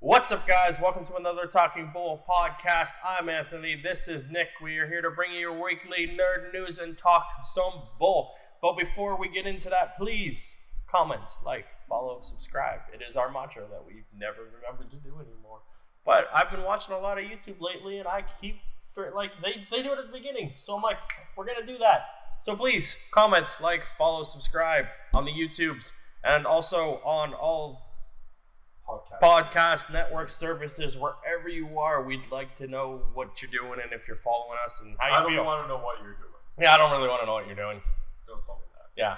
What's up, guys? Welcome to another Talking Bull podcast. I'm Anthony. This is Nick. We are here to bring you your weekly nerd news and talk some bull. But before we get into that, please comment, like, follow, subscribe. It is our mantra that we've never remembered to do anymore. But I've been watching a lot of YouTube lately, and I keep they do it at the beginning. So I'm like, we're gonna do that. So please comment, like, follow, subscribe on the YouTubes and also on all podcast network services, wherever you are. We'd like to know what you're doing and if you're following us and how you feel. I don't want to know what you're doing. Yeah, I don't really want to know what you're doing. Don't tell me that. Yeah.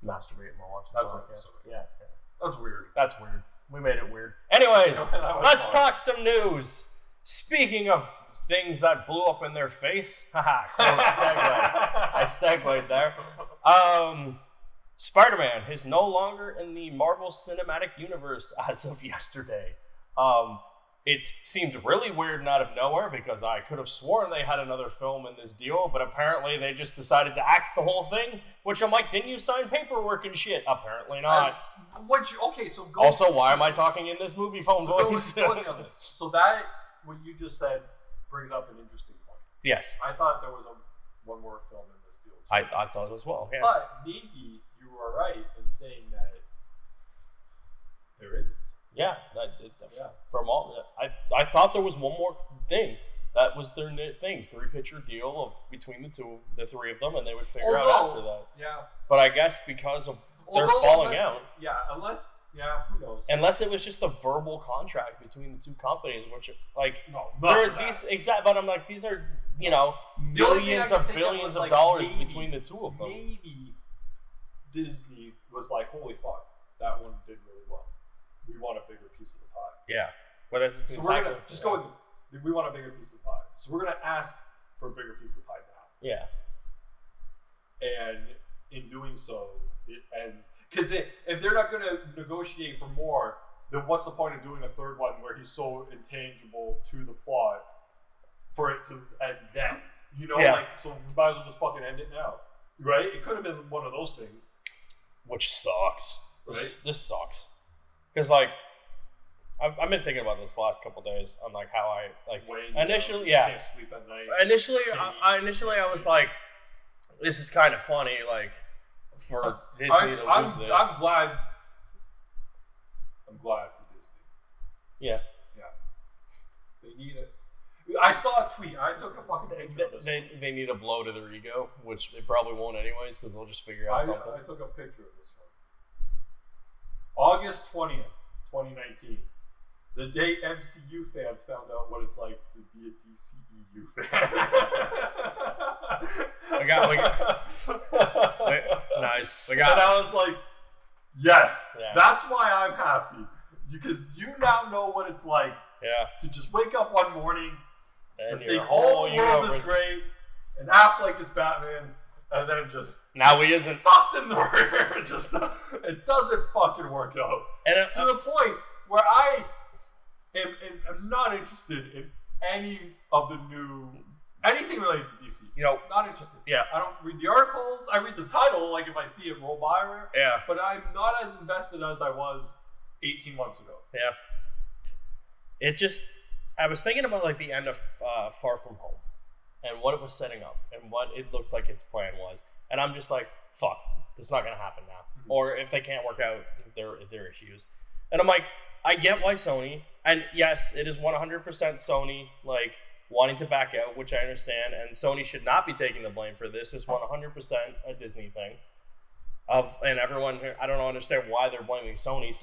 Masturbating while watching That's the what podcast. Yeah. That's weird. That's weird. We made it weird. Anyways, let's talk some news. Speaking of things that blew up in their face. Haha, cool segue. I segued there. Spider-Man is no longer in the Marvel Cinematic Universe as of yesterday. It seemed really weird and out of nowhere because I could have sworn they had another film in this deal, but apparently they just decided to axe the whole thing, which I'm like, didn't you sign paperwork and shit? Apparently not. Also, why am I talking in this movie phone voice? Go on this. So that, what you just said, brings up an interesting point. Yes. I thought there was one more film in this deal too. I thought so as well, yes. But maybe you were right in saying that there isn't. Yeah, from all I thought there was one more thing. That was their thing, 3-picture deal of between the three of them, and they would figure out after that. Yeah. But I guess because of their falling out. Yeah, who knows? Unless it was just a verbal contract between the two companies, which but I'm like, these are, millions of billions of dollars between the two of them. Maybe Disney was like, holy fuck, that one did really well. We want a bigger piece of the pie. Yeah. Well, that's so we're gonna just go with, we want a bigger piece of the pie. So we're gonna ask for a bigger piece of the pie now. Yeah. And in doing so, it ends. Because if they're not gonna negotiate for more, then what's the point of doing a third one where he's so intangible to the plot for it to end then? So we might as well just fucking end it now. Right? It could have been one of those things. Which sucks. Right? This sucks. Because, like, I've been thinking about this the last couple days on, like, how I, like, initially, can't sleep at night. Initially, I was like, this is kind of funny, like, for Disney to lose this. I'm glad for Disney. Yeah. Yeah. They need it. I saw a tweet. I took a fucking picture of this. They need a blow to their ego, which they probably won't anyways, because they'll just figure out something. I took a picture of this one. August 20th, 2019. The day MCU fans found out what it's like to be a DCEU fan. Nice. And I was like, yes, that's why I'm happy. Because you now know what it's like to just wake up one morning and think all the world is great and Affleck is Batman. And then now he isn't fucked in the rear. It doesn't fucking work out. And to the point where I am not interested in anything related to DC. Not interested. Yeah. I don't read the articles. I read the title, like if I see it roll by. Yeah. But I'm not as invested as I was 18 months ago. Yeah. I was thinking about, like, the end of Far From Home. And what it was setting up, and what it looked like its plan was. And I'm just like, fuck, this is not going to happen now. Mm-hmm. Or if they can't work out their issues. And I'm like, I get why Sony, and yes, it is 100% Sony, like, wanting to back out, which I understand, and Sony should not be taking the blame for this. It's 100% a Disney thing. And everyone here, I don't understand why they're blaming Sony.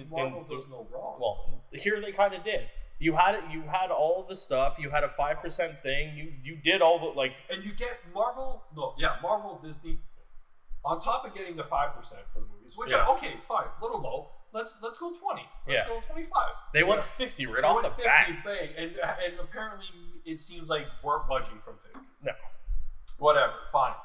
Marvel does no wrong. Well, here they kind of did. You had all the stuff. You had a 5% thing. You did all the, like, and you get Marvel, Disney, on top of getting the 5% for the movies. Which okay, fine, little low. Let's go 20. Let's go 25. They went 50 right off the bat. Bang, and apparently it seems like we're budging from 50. No, whatever, fine.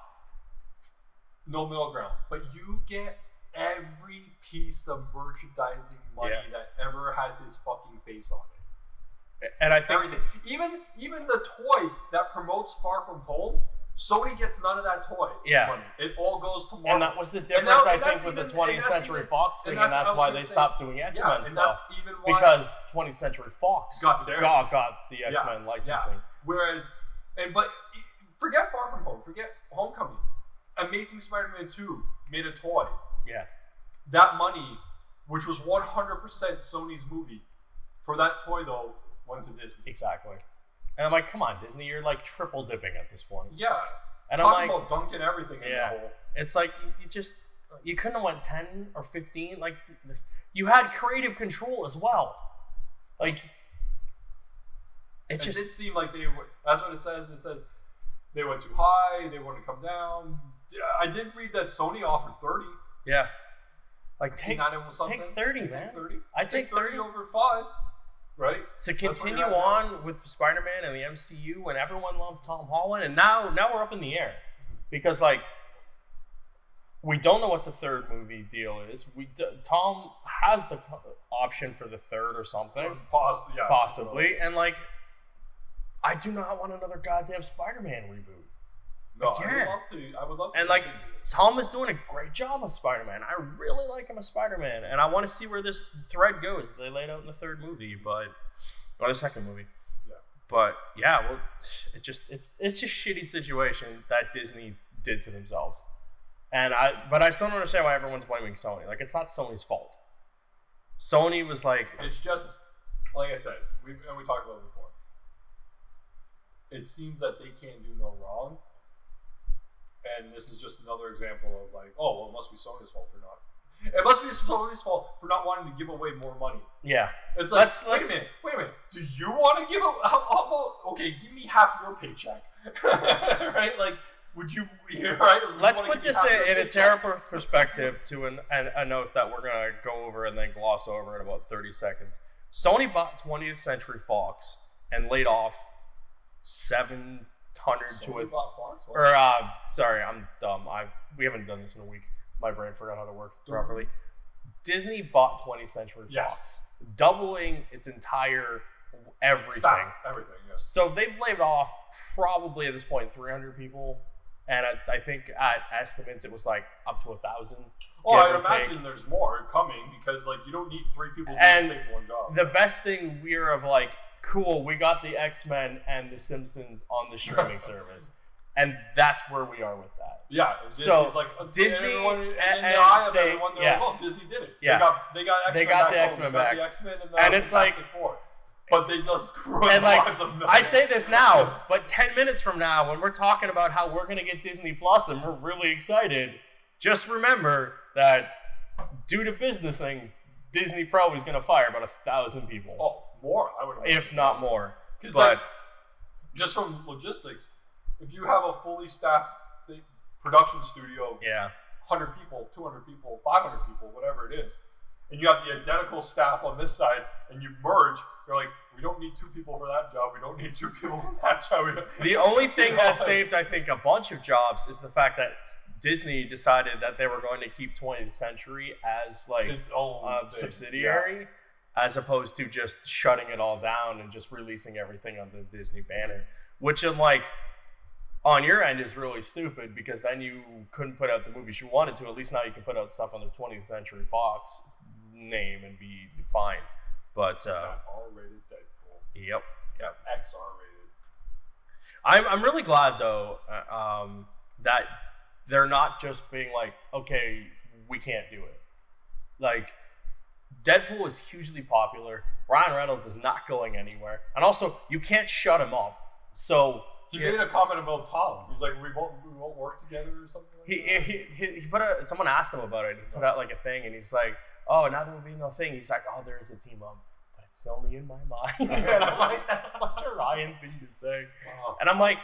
No middle ground, but you get every piece of merchandising money that ever has his fucking face on it. And I think everything, even the toy that promotes Far From Home, Sony gets none of that toy money. It all goes to Marvel. And that was the difference, I think, with the 20th Century Fox thing, and that's why they stopped doing X-Men stuff. Because 20th Century Fox got the X-Men licensing. Yeah. Whereas, but forget Far From Home, forget Homecoming. Amazing Spider-Man 2 made a toy. Yeah. That money, which was 100% Sony's movie, for that toy, though, went to Disney. Exactly. And I'm like, come on, Disney, you're like triple dipping at this point. Yeah. And Talking about dunking everything in the hole. It's like, you couldn't have went 10 or 15. Like, you had creative control as well. Like, it did seem like they were, that's what it says. It says they went too high, they want to come down. I did read that Sony offered 30. Yeah. Like, take 30, man. man. 30. I'd take 30 over 5. Right? To continue on with Spider-Man and the MCU when everyone loved Tom Holland, and now we're up in the air. Because, like, we don't know what the third movie deal is. Tom has the option for the third or something. Possibly. And, like, I do not want another goddamn Spider-Man reboot. No, I would love to. And, like, Tom is doing a great job of Spider-Man. I really like him as Spider-Man, and I want to see where this thread goes. They laid out in the third movie, or the second movie. Yeah. But yeah, well, it's just shitty situation that Disney did to themselves, but I still don't understand why everyone's blaming Sony. Like, it's not Sony's fault. Sony was like, it's just like I said, we talked about it before. It seems that they can't do no wrong. And this is just another example of like, oh, well, it must be Sony's fault for not. It must be Sony's fault for not wanting to give away more money. Yeah. It's like, wait a minute. Do you want to give okay, give me half your paycheck. Right? Like, would you, right? Let's put this in a terrible perspective to a note that we're going to go over and then gloss over in about 30 seconds. Sony bought 20th Century Fox and laid off 700 to it. Sorry, I'm dumb. We haven't done this in a week. My brain forgot how to work properly. Disney bought 20th Century Fox, doubling its entire everything. Everything, yes. So they've laid off probably at this point 300 people, and I think at estimates it was like up to 1,000. Well, I imagine there's more coming because like you don't need 3 people to save one job. The best thing we're of like, cool, we got the X-Men and the Simpsons on the streaming service. And that's where we are with that. Yeah. So like, Disney and the eye of everyone, they're like, oh, Disney did it. Yeah. They got the X-Men back. And it's like, but they just ruined the lives of millions. I say this now, but 10 minutes from now, when we're talking about how we're going to get Disney Plus and we're really excited, just remember that due to businessing, Disney probably is going to fire about 1,000 people. Oh, more, I would imagine. If not more. Because like, just from logistics, if you have a fully staffed production studio, 100 people, 200 people, 500 people, whatever it is, and you have the identical staff on this side, and you merge, you're like, we don't need 2 people for that job, we don't need 2 people for that job. The only thing that saved, I think, a bunch of jobs is the fact that Disney decided that they were going to keep 20th Century as like a subsidiary, as opposed to just shutting it all down and just releasing everything under the Disney banner, which on your end is really stupid because then you couldn't put out the movies you wanted to. At least now you can put out stuff under 20th Century Fox name and be fine. But R-rated Deadpool. Yep. XR-rated. I'm really glad though that they're not just being like, okay, we can't do it. Like, Deadpool is hugely popular. Ryan Reynolds is not going anywhere, and also you can't shut him up. So he made a comment about Tom. He's like, we won't work together or something. He put someone asked him about it. He put out like a thing, and he's like, oh, now there will be no thing. He's like, oh, there is a team up, but it's only in my mind. And I'm like, that's such a Ryan thing to say. Wow. And I'm like,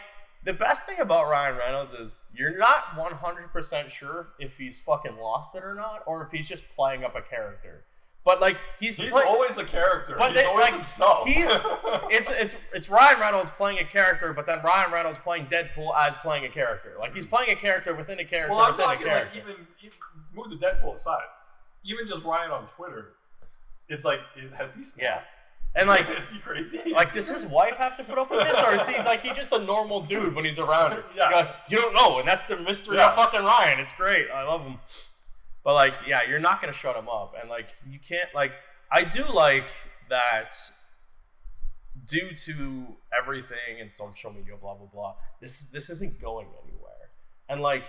the best thing about Ryan Reynolds is you're not 100% sure if he's fucking lost it or not, or if he's just playing up a character. But like he's always a character. But he's always himself. It's Ryan Reynolds playing a character, but then Ryan Reynolds playing Deadpool as playing a character. Like he's playing a character within a character within a character. Like even move the Deadpool aside. Even just Ryan on Twitter, it's like has he snapped? And like, is he crazy? Like, does his wife have to put up with this, or is he just a normal dude when he's around her? Yeah. Like, you don't know, and that's the mystery of fucking Ryan. It's great. I love him. But like, yeah, you're not gonna shut him up, and like, you can't like. I do like that. Due to everything and social media, blah blah blah, this isn't going anywhere, and like,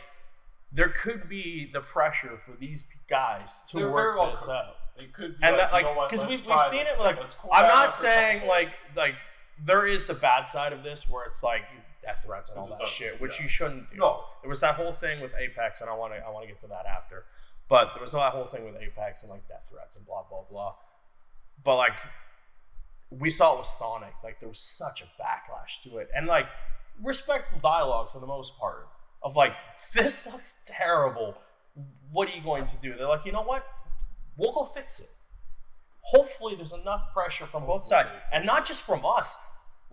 there could be the pressure for these guys to work this out. It could be, and like, that, like, you know what, because let's we've try seen this. it. Like, Let's cool I'm down not for saying something. like there is the bad side of this where it's like death threats and all that shit, which you shouldn't do. No, there was that whole thing with Apex, and I want to get to that after. But there was that whole thing with Apex and like death threats and blah blah blah. But like, we saw it with Sonic. Like, there was such a backlash to it, and like, respectful dialogue for the most part of like, this looks terrible. What are you going to do? They're like, you know what? We'll go fix it. Hopefully, there's enough pressure from both sides, and not just from us.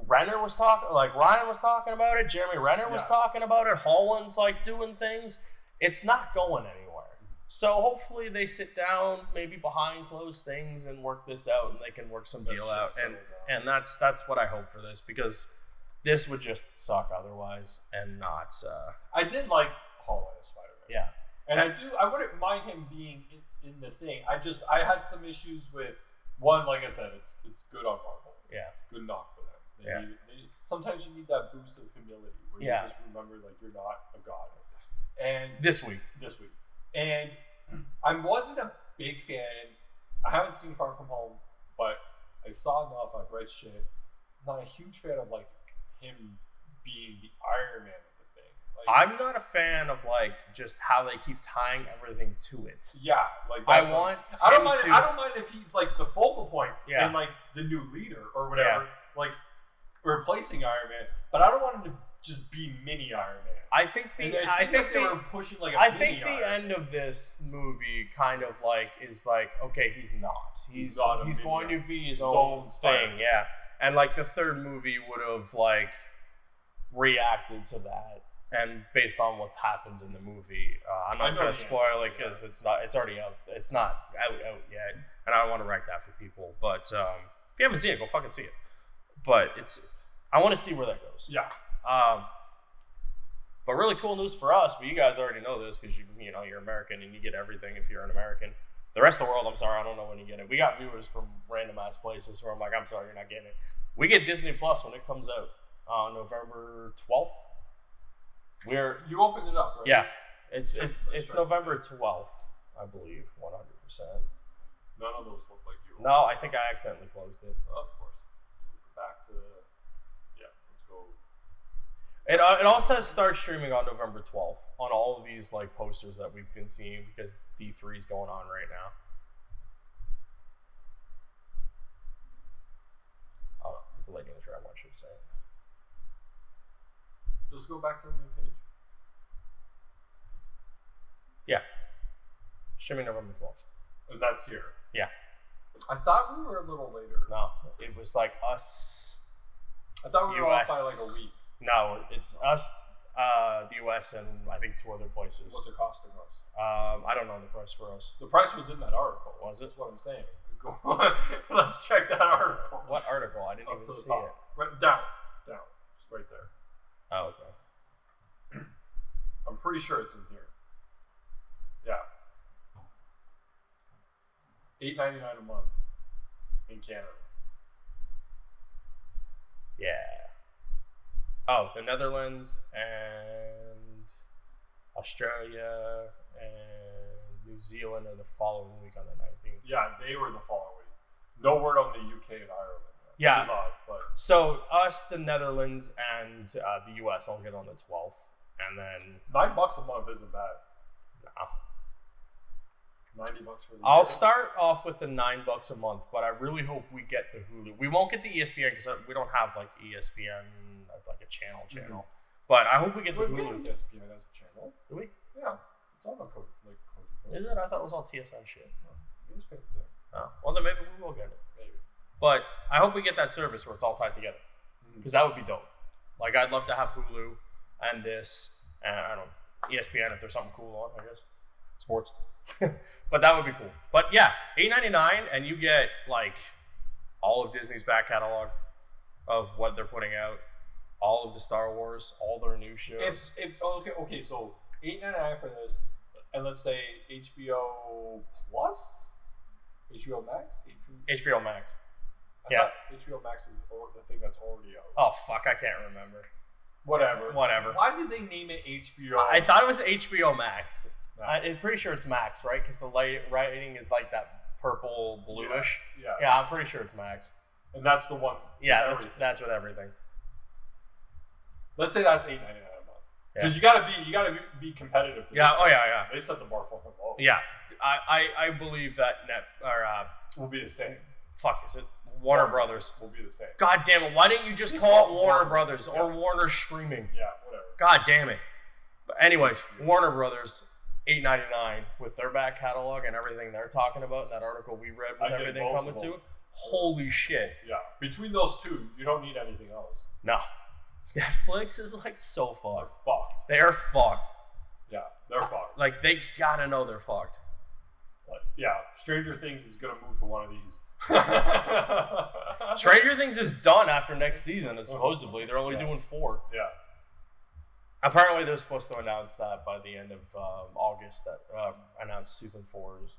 Ryan was talking about it. Jeremy Renner was talking about it. Holland's like doing things. It's not going anywhere. So hopefully they sit down, maybe behind closed things, and work this out, and they can work some deal out. And that's what I hope for this, because this would just suck otherwise, and not. I did like Holland as Spider-Man. Yeah, and I wouldn't mind him being in the thing. I had some issues with one. Like I said, it's good on Marvel. Yeah, good knock for them. Sometimes you need that boost of humility where you just remember like you're not a god. And this week. And I wasn't a big fan. I haven't seen Far From Home, but I saw enough. I've read shit. I'm not a huge fan of like him being the Iron Man of the thing. Like, I'm not a fan of like just how they keep tying everything to it. Yeah, like I don't mind if he's like the focal point and like the new leader or whatever, like replacing Iron Man. But I don't want him to just be mini Iron Man. I think they were pushing like the end of this movie kind of like is like, okay, he's not. He's going to be his own thing, yeah. And like the third movie would have like reacted to that, and based on what happens in the movie, I'm not going to spoil it because it's already out. It's not out yet, and I don't want to wreck that for people. But if you haven't seen it, go fucking see it. But I want to see where that goes. Yeah. But really cool news for us, but you guys already know this because you're American and you get everything if you're an American. The rest of the world, I'm sorry, I don't know when you get it. We got viewers from random ass places where I'm like, I'm sorry, you're not getting it. We get Disney Plus when it comes out on November 12th. You opened it up, right? Yeah, it's November 12th, I believe, 100%. None of those look like you. No, I think I accidentally closed it. Of course. Back to let's go. It all says start streaming on November 12th on all of these like posters that we've been seeing because D3 is going on right now. Oh, it's a lady in the trap. What should I say? Just go back to the main page. Yeah. Streaming November 12th. And that's here. Yeah. I thought we were a little later. No, it was like us. I thought we were off by like a week. No, it's us, the US, and I think 2 other places. What's it costing us? I don't know the price for us. The price was in that article. Was it? That's what I'm saying. Go on. Let's check that article. What article? I didn't even see it. Right down. Just right there. Oh, okay. I'm pretty sure it's in here. Yeah. $8.99 a month in Canada. Yeah. Oh, the Netherlands and Australia and New Zealand are the following week on the 19th. Yeah, they were the following week. No word on the UK and Ireland. Yeah. Which is odd, but so us, the Netherlands, and the US all get on the 12th, and then $9 a month isn't bad. No. $90 for the. I'll start off with the $9 a month, but I really hope we get the Hulu. We won't get the ESPN because we don't have like ESPN, like a channel. Mm-hmm. But I hope we get the Hulu. We have ESPN as a channel. Do we? Yeah, it's all about code. Is it? I thought it was all TSN shit. No, ESPN's there. Oh, well then maybe we will get it. Maybe. But I hope we get that service where it's all tied together, because that would be dope. Like I'd love to have Hulu and this, and I don't know, ESPN if there's something cool on, I guess, sports. But that would be cool. But yeah, $8.99 and you get like all of Disney's back catalog of what they're putting out, all of the Star Wars, all their new shows. Okay, so $8.99 for this, and let's say HBO Plus, HBO Max, HBO Max. I thought HBO Max is the thing that's already out. Oh fuck, I can't remember. Whatever. Why did they name it HBO? I thought it was HBO Max. No. I'm pretty sure it's Max, right? Because the writing is like that purple bluish. Yeah, I'm pretty sure it's Max. And that's the one. Yeah, that's with everything. Let's say that's $8.99 a month. Because you gotta be competitive. Yeah. Oh yeah. They set the bar fucking low. Yeah, I believe that will be the same. Fuck, is it Warner Brothers? Will be the same. God damn it! Why didn't you just call it Warner Brothers or Warner Streaming? Yeah, whatever. God damn it. But anyways, Warner Brothers, $8.99 with their back catalog and everything they're talking about in that article we read with everything coming to it. Holy shit. Yeah. Between those two, you don't need anything else. No. Netflix is like so fucked. They're They are fucked. Yeah, they're fucked. Like they gotta know they're fucked. But yeah, Stranger Things is gonna move to one of these. Stranger Things is done after next season, and supposedly they're only doing 4. Yeah. Apparently, they're supposed to announce that by the end of August. That announce season 4's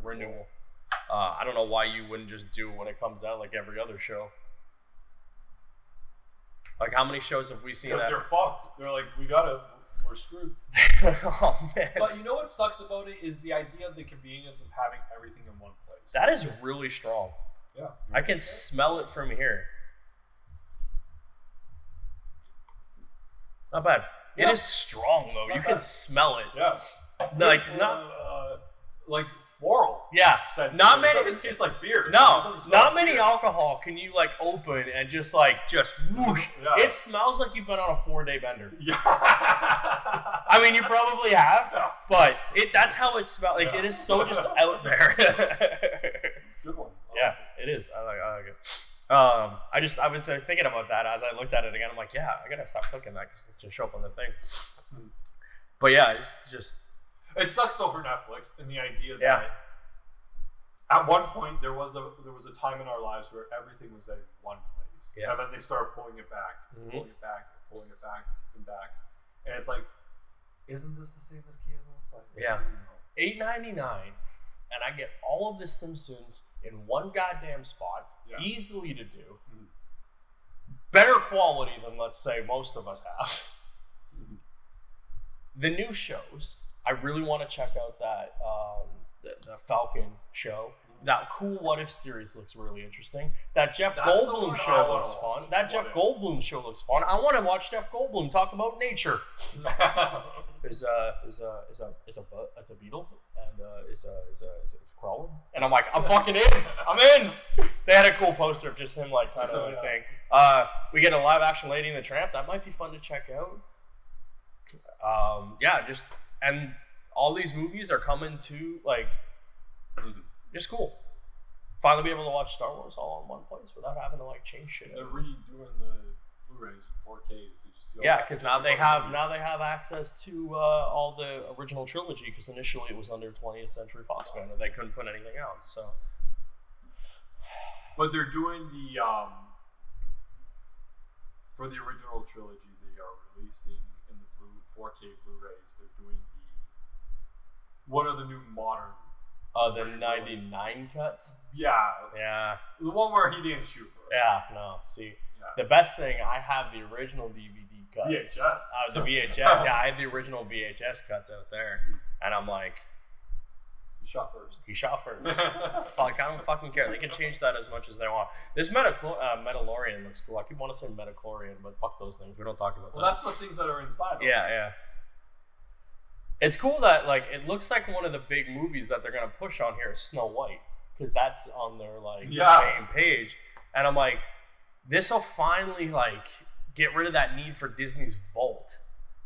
renewal. I don't know why you wouldn't just do it when it comes out like every other show. Like, how many shows have we seen that? Because they're fucked. They're like, we're screwed. Oh, man. But you know what sucks about it is the idea of the convenience of having everything in one place. That is really strong. Yeah. I can smell it from here. Not bad. Yeah. It is strong, though. You can smell it. Yeah. Like, like floral. Yeah. Not many. It doesn't taste like beer. No, not many alcohol can you like open and just whoosh. Yeah. It smells like you've been on a 4-day bender. Yeah. I mean, you probably have, but that's how it smells. Like it is so just out there. It's a good one. Yeah, it is. I like it. I was thinking about that as I looked at it again. I'm like, yeah, I gotta stop cooking that because it just show up on the thing. But yeah, it's just. It sucks though for Netflix and the idea that at one point there was a time in our lives where everything was at one place, and then they started pulling it back, pulling it back, pulling it back and back, and it's like, isn't this the same as cable? But, $8.99, and I get all of the Simpsons in one goddamn spot, easily to do, better quality than let's say most of us have. The new shows. I really want to check out that the Falcon show. That Cool What If series looks really interesting. That Jeff Goldblum show looks fun. Goldblum show looks fun. I want to watch Jeff Goldblum talk about nature. is a beetle and it's crawling. And I'm like, I'm fucking in. I'm in. They had a cool poster of just him like kind of thing. We get a live action Lady and the Tramp. That might be fun to check out. And all these movies are coming to, just cool. Finally be able to watch Star Wars all in one place without having to, change shit. They're redoing the Blu-rays, 4Ks. Did you see all that? Because now they have access to all the original trilogy, because initially it was under 20th Century Fox banner. They couldn't put anything else, so. But they're doing for the original trilogy, they are releasing 4K Blu-rays. They're doing one of the new modern. The 99 cuts? Yeah. The one where he didn't shoot first. Yeah, no, see. The best thing, I have the original DVD cuts. VHS. The VHS. Yeah, I have the original VHS cuts out there. And I'm like... He shot first. Fuck, I don't fucking care. They can change that as much as they want. This Mandalorian looks cool. I keep wanting to say Metachlorian, but fuck those things. We don't talk about that. Well, that's the things that are inside. Yeah. It's cool that it looks like one of the big movies that they're gonna push on here is Snow White, because that's on their main page, and I'm like, this will finally get rid of that need for Disney's vault,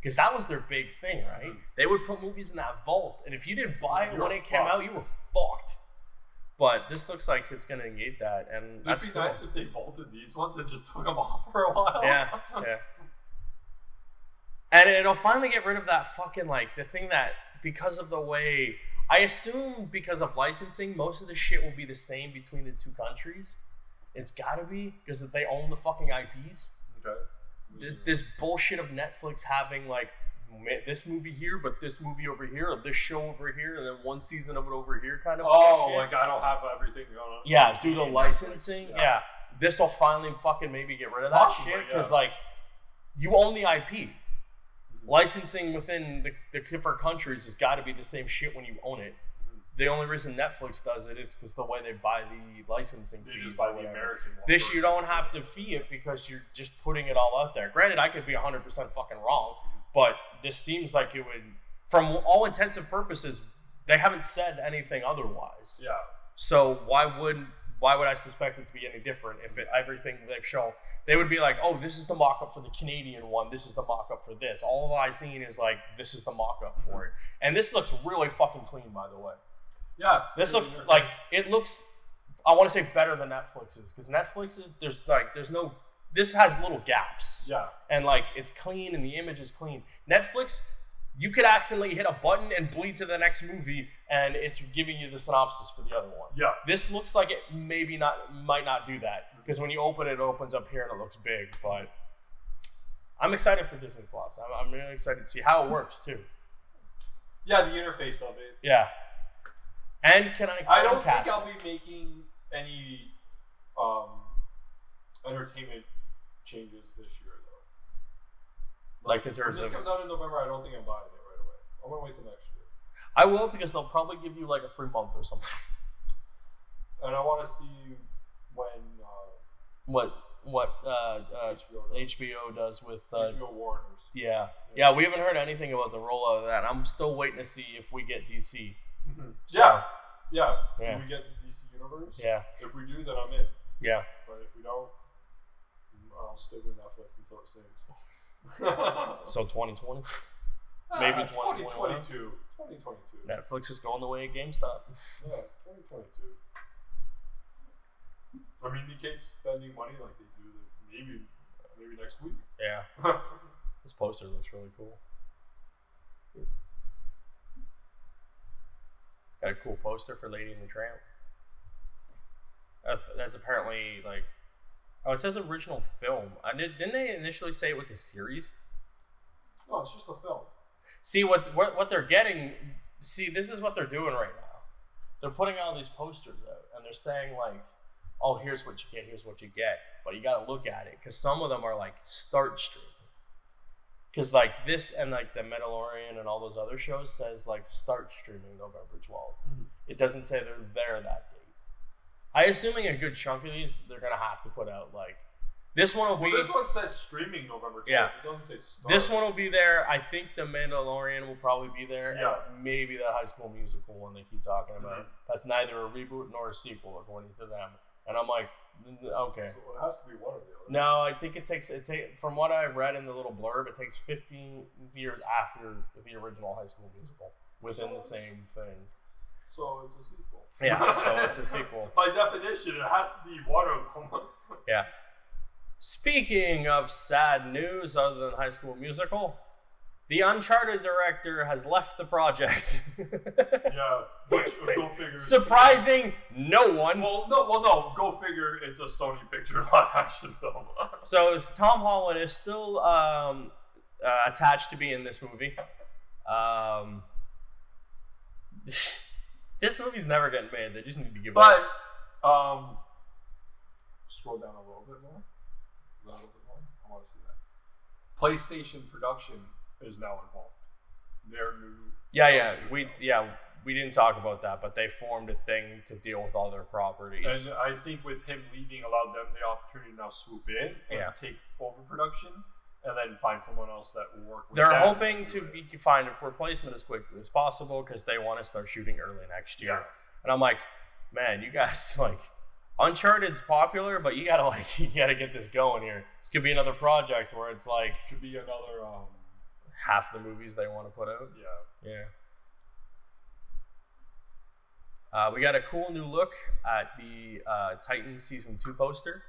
because that was their big thing, right? Mm-hmm. They would put movies in that vault, and if you didn't buy it when it came out, you were fucked. But this looks like it's gonna negate that, and that's cool. It'd be nice if they vaulted these ones and just took them off for a while. Yeah. And it'll finally get rid of that fucking the thing that, because of the way I assume because of licensing, most of the shit will be the same between the two countries. It's gotta be because they own the fucking IPs. Okay. This bullshit of Netflix having like this movie here, but this movie over here, or this show over here, and then one season of it over here, kind of. Oh, like I don't have everything going on. Yeah, due to licensing. Yeah. This will finally fucking maybe get rid of that shit because like you own the IP. Licensing within the different countries has got to be the same shit when you own it. The only reason Netflix does it is because the way they buy the licensing fees or whatever. This you don't have to fee it because you're just putting it all out there. Granted, I could be 100% fucking wrong, but this seems like it would, from all intents and purposes, they haven't said anything otherwise. Yeah. So why would I suspect it to be any different if everything they've shown? They would be like, oh, this is the mock-up for the Canadian one. This is the mock-up for this. All I've seen is like, this is the mock-up for it. And this looks really fucking clean, by the way. Yeah. This looks like, it looks, I want to say better than Netflix's. Because Netflix's, this has little gaps. Yeah. And like, it's clean and the image is clean. Netflix, you could accidentally hit a button and bleed to the next movie and it's giving you the synopsis for the other one. Yeah. This looks like it might not do that. Because when you open it, it opens up here and it looks big. But I'm excited for Disney Plus. I'm really excited to see how it works too. Yeah, the interface of it. Yeah. And I don't think I'll be making any entertainment changes this year though. Like in terms when this of, comes out in November, I don't think I'm buying it right away. I'm gonna wait till next year. I will, because they'll probably give you like a free month or something. And I want to see when what HBO does with HBO Warners. Yeah, we haven't heard anything about the rollout of that. I'm still waiting to see if we get DC. Mm-hmm. So, yeah. Do we get the DC universe? Yeah. If we do, then I'm in. Yeah. But if we don't, I'll stick with Netflix until it saves. So 2020, maybe 2021. 2022. 2022. Netflix is going the way of GameStop. Yeah, 2022. I mean, they keep spending money like they do. Maybe next week. Yeah. This poster looks really cool. Got a cool poster for Lady and the Tramp. That's apparently like, oh, it says original film. Didn't they initially say it was a series? No, it's just a film. See what they're getting. See, this is what they're doing right now. They're putting all these posters out, and they're saying like, oh, here's what you get, here's what you get. But you got to look at it, because some of them are like start streaming. Because like this and like the Mandalorian and all those other shows says like start streaming November 12th. Mm-hmm. It doesn't say they're there that date. I assuming a good chunk of these they're gonna have to put out like this one will be. This one says streaming November 12th. Yeah. It doesn't say start. This one will be there. I think the Mandalorian will probably be there. Yeah. And maybe that High School Musical one they keep talking about. Mm-hmm. That's neither a reboot nor a sequel according to them. And I'm like, okay. So it has to be one or the other. No, I think it takes from what I read in the little blurb, it takes 15 years after the original High School Musical within the same thing. So it's a sequel. Yeah, so it's a sequel. By definition, it has to be one of them. Yeah. Speaking of sad news other than High School Musical, the Uncharted director has left the project. Yeah, which go figure. Surprising no one. Well, no. Go figure. It's a Sony Picture live action film. So Tom Holland is still attached to be in this movie. This movie's never getting made. They just need to give up. But scroll down a little bit more. I want to see that. PlayStation production is now involved. Their new. Yeah. We didn't talk about that, but they formed a thing to deal with all their properties. And I think with him leaving, allowed them the opportunity to now swoop in and take over production, and then find someone else that will work with them. They're hoping to find a replacement as quickly as possible because they want to start shooting early next year. Yeah. And I'm like, man, you guys like Uncharted's popular, but you gotta get this going here. This could be another project where it's like could be another half the movies they want to put out. Yeah. We got a cool new look at the Titans Season 2 poster.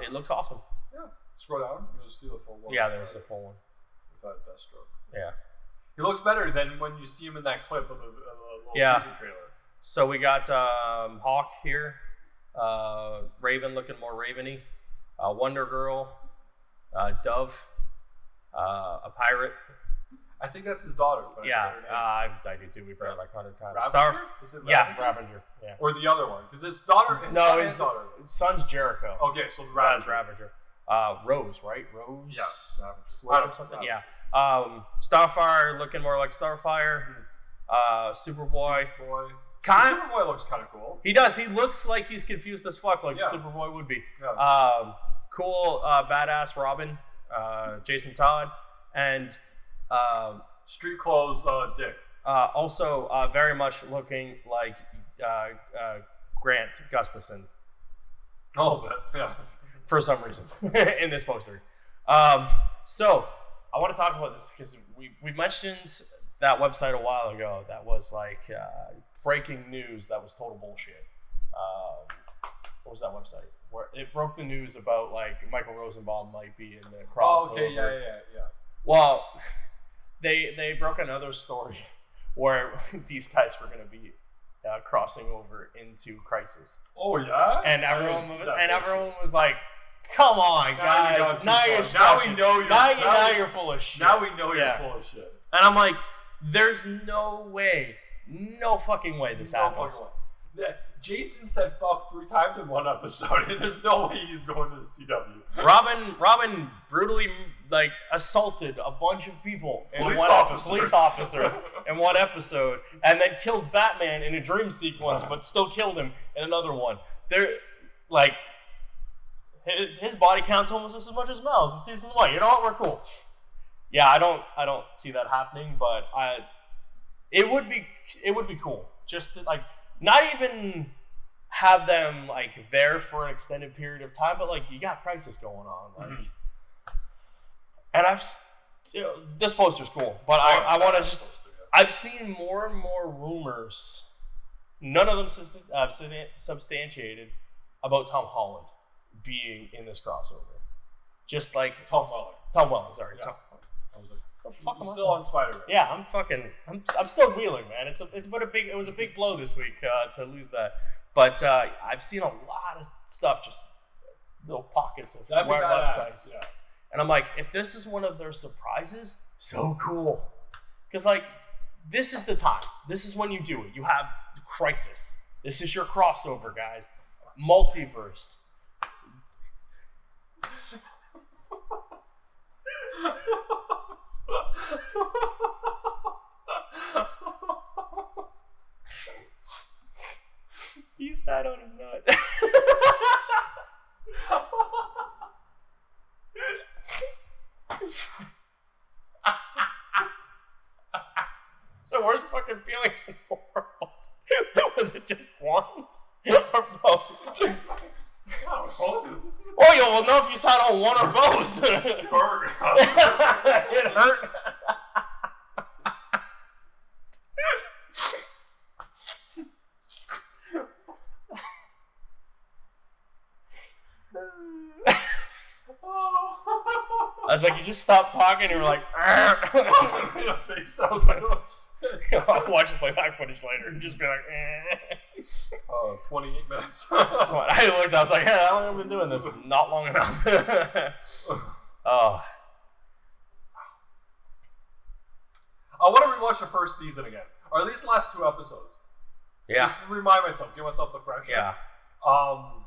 It looks awesome. Yeah. Scroll down. You'll see the full one. Yeah, there's a full one. Without Deathstroke. Yeah. He looks better than when you see him in that clip of the little teaser trailer. So we got Hawk here, Raven looking more Raven-y, Wonder Girl, Dove, a pirate. I think that's his daughter. I do too. We've read it like 100 times. Ravager? Is it Ravager? Ravager. Yeah. Or the other one, because his daughter. His son's Jericho. Okay, so Ravager. Ravager. Rose, right? Rose. Yeah. Ravager. Something. Yeah. Starfire looking more like Starfire. Superboy. Superboy looks kind of cool. He does. He looks like he's confused as fuck, like Superboy would be. Yeah. Cool, badass Robin, Jason Todd, and street clothes Dick. Also very much looking like Grant Gustafson. Oh, yeah. For some reason in this poster. So I want to talk about this because we mentioned that website a while ago that was like breaking news that was total bullshit. What was that website? Where it broke the news about like Michael Rosenbaum might be in the crossover. Oh, okay, yeah. Well, they broke another story where these guys were going to be crossing over into Crisis. Oh yeah, and everyone was like, "Come on, guys! Now you're stretching. Now you're full of shit. Now we know you're full of shit." And I'm like, "There's no way, no fucking way this happens." Jason said "fuck" 3 times in one episode, and there's no way he's going to the CW. Robin brutally assaulted a bunch of people police officers in one episode, and then killed Batman in a dream sequence, but still killed him in another one. They're like, his body count's almost as much as Mel's in season 1. You know what? We're cool. Yeah, I don't see that happening, but it would be cool just to, like, not even have them like there for an extended period of time, but like you got Crisis going on, like, and this poster's cool, but I want to just. I've seen more and more rumors, none of them substantiated, about Tom Holland being in this crossover. Just like Tom Welling, sorry. Yeah. Tom. I was like, what the fuck am I still on Spider-Man. Yeah, I'm still wheeling, man. It was a big blow this week to lose that. But I've seen a lot of stuff, just little pockets of websites. Yeah. And I'm like, if this is one of their surprises, so cool. Because, like, this is the time. This is when you do it. You have Crisis. This is your crossover, guys. Multiverse. He sat on his nut. So worst fucking feeling in the world? Was it just one? Or both? Oh, you'll know if you sat on one or both. It hurt. It hurt. I was like, you just stopped talking and you were like, I made a face. I was like, oh shit. I'll watch the playback footage later and just be like, 28 minutes. That's what I looked, I was like, how long have I been doing this? Not long enough. Oh. I want to rewatch the first season again, or at least the last 2 episodes. Yeah. Just remind myself, give myself the fresh. Yeah.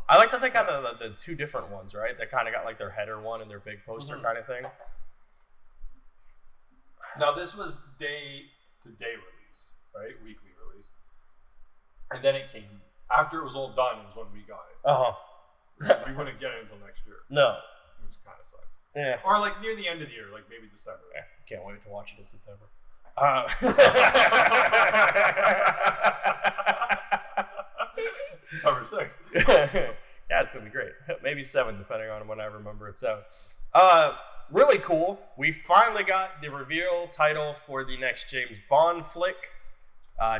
I like that they got the 2 different ones, right? They kind of got like their header one and their big poster kind of thing. Now this was day-to-day release, right? Weekly release. And then it came, after it was all done is when we got it. Uh-huh. We wouldn't get it until next year. No. Which kind of sucks. Yeah. Or like near the end of the year, like maybe December. Yeah. Can't wait to watch it in September. September 6th. Yeah, it's going to be great. Maybe 7, depending on when I remember it's out. Really cool. We finally got the reveal title for the next James Bond flick.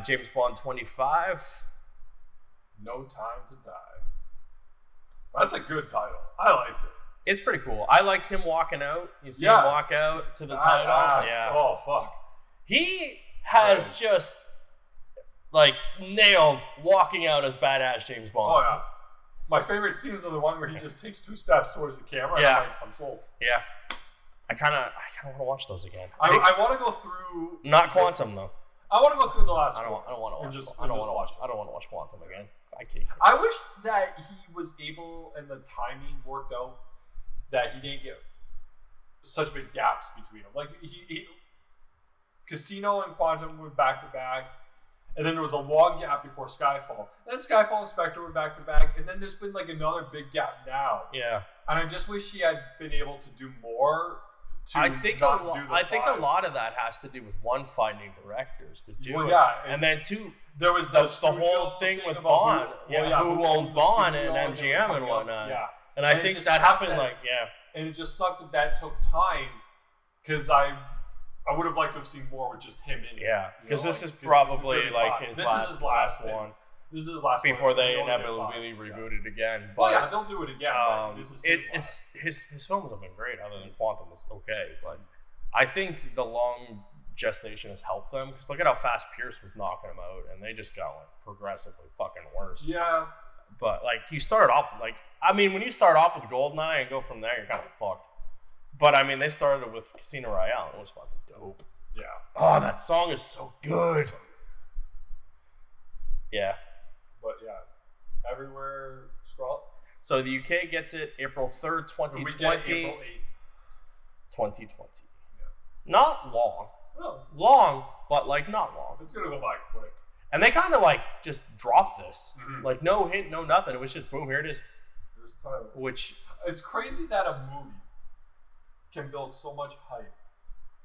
James Bond 25. No Time to Die. That's a good title. I like it. It's pretty cool. I liked him walking out. You see him walk out to the title. Yeah. Oh, fuck. He has just like nailed walking out as badass James Bond. Oh yeah. My favorite scenes are the one where he just takes 2 steps towards the camera. And I'm sold. Yeah. I kind of want to watch those again. I want to go through. Not Quantum though. I want to go through the last. I don't want to watch. I don't want to watch Quantum again. I can't. I wish that he was able and the timing worked out that he didn't get such big gaps between them. Like he Casino and Quantum were back to back. And then there was a long gap before Skyfall. Then Skyfall and Spectre were back to back. And then there's been like another big gap now. Yeah. And I just wish he had been able to do more. I think a lot of that has to do with one, finding directors to do it. Yeah, and then two, there was the whole thing with Bond. Who owned Bond and MGM and whatnot. Yeah. And I think that happened And it just sucked that took time because I would have liked to have seen more with just him in it. Yeah, because this is probably like his last one. This is his last before one. they inevitably reboot it again. But well, yeah, they'll do it again. But this is his films have been great. Other than Quantum is okay, but I think the long gestation has helped them because look at how fast Pierce was knocking them out, and they just got like progressively fucking worse. Yeah, but like you started off when you start off with Goldeneye and go from there, you're kind of fucked. But I mean, they started with Casino Royale. And it was fucking dope. Yeah. Oh, that song is so good. Yeah. But yeah, everywhere scroll. So the UK gets it April 3rd, 2020. April 8th. 2020. Yeah. Not long. Well, long, but like not long. It's gonna go by quick. And they kind of like just dropped this. Mm-hmm. Like no hint, no nothing. It was just boom, here it is. Here's the title. Which it's crazy that a movie can build so much hype